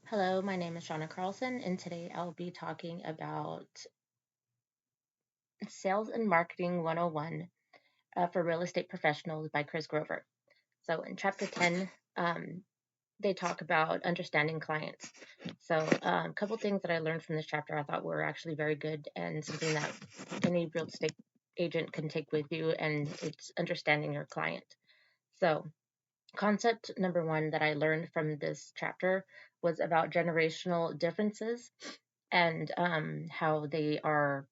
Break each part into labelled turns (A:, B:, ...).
A: Hello, my name is Shauna Carlson, and today I'll be talking about Sales and Marketing 101 for Real Estate Professionals by Chris Grover. So, in chapter 10, they talk about understanding clients. So, a couple things that I learned from this chapter I thought were actually very good and something that any real estate agent can take with you, and it's understanding your client. So, concept number one that I learned from this chapter was about generational differences and how they are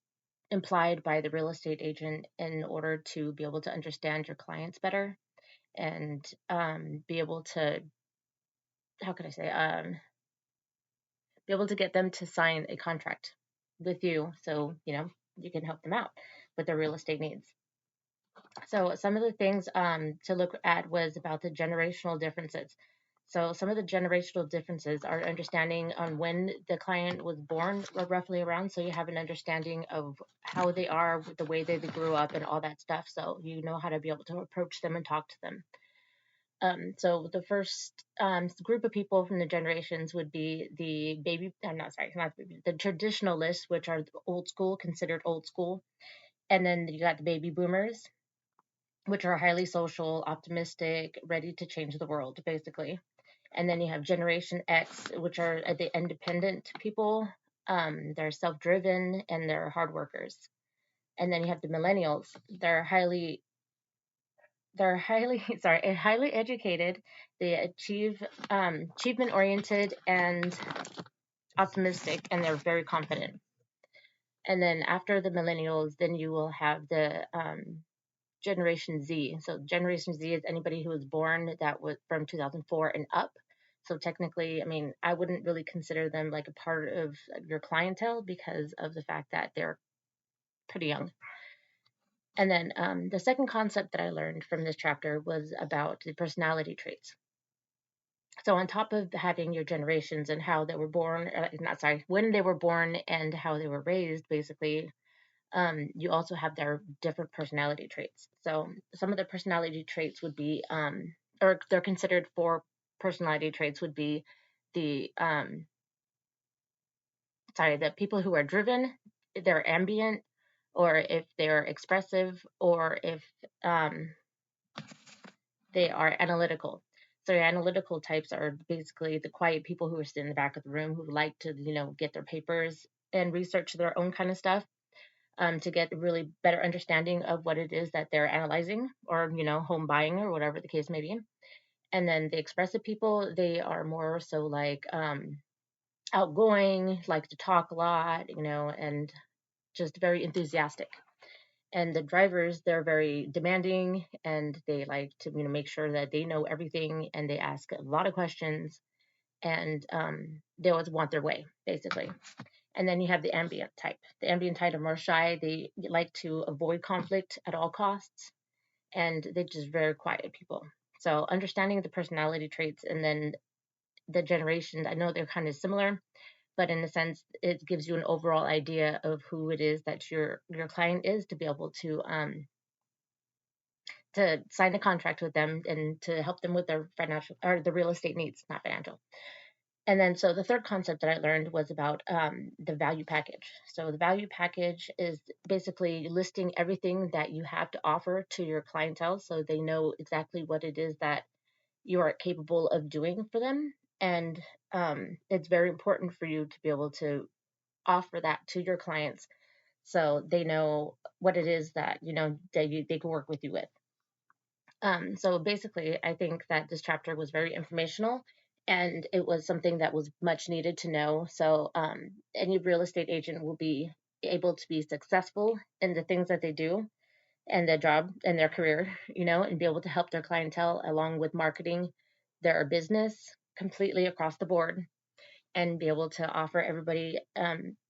A: implied by the real estate agent in order to be able to understand your clients better and be able to, how could I say, be able to get them to sign a contract with you so, you can help them out with their real estate needs. So some of the things to look at was about the generational differences. So some of the generational differences are understanding on when the client was born, or roughly around, so you have an understanding of how they are, the way they grew up, and all that stuff. So you know how to be able to approach them and talk to them. So the first group of people from the generations would be the baby. I'm not sorry, not baby, the traditionalists, which are old school, considered old school, and then you got the baby boomers, which are highly social, optimistic, ready to change the world, basically. And then you have Generation X, which are the independent people. They're self-driven and they're hard workers. And then you have the millennials. They're highly sorry, highly educated. They achievement oriented and optimistic, and they're very confident. And then after the millennials, then you will have the Generation Z. So Generation Z is anybody who was born that was from 2004 and up. So technically, I mean, I wouldn't really consider them like a part of your clientele because of the fact that they're pretty young. And then the second concept that I learned from this chapter was about the personality traits. So on top of having your generations and how they were born, not sorry, when they were born and how they were raised, basically, you also have their different personality traits. So some of the personality traits would be, or they're considered four personality traits would be the, the people who are driven, they're ambient, or if they're expressive, or if um, they are analytical. So your analytical types are basically the quiet people who are sitting in the back of the room who like to, get their papers and research their own kind of stuff to get a really better understanding of what it is that they're analyzing or, home buying or whatever the case may be. And then the expressive people, they are more so like outgoing, like to talk a lot, and just very enthusiastic. And the drivers, they're very demanding and they like to, make sure that they know everything and they ask a lot of questions and they always want their way, basically. And then you have the ambient type. The ambient type are more shy. They like to avoid conflict at all costs, and they're just very quiet people. So understanding the personality traits and then the generations, I know they're kind of similar, but in a sense, it gives you an overall idea of who it is that your client is to be able to sign a contract with them and to help them with their financial or the real estate needs, not financial. And then, so the third concept that I learned was about the value package. So, the value package is basically listing everything that you have to offer to your clientele so they know exactly what it is that you are capable of doing for them. And it's very important for you to be able to offer that to your clients so they know what it is that, they can work with you with. So basically, I think that this chapter was very informational and it was something that was much needed to know. So any real estate agent will be able to be successful in the things that they do and their job and their career, and be able to help their clientele along with marketing their business completely across the board and be able to offer everybody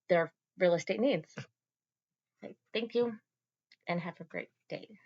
A: their real estate needs. Thank you and have a great day.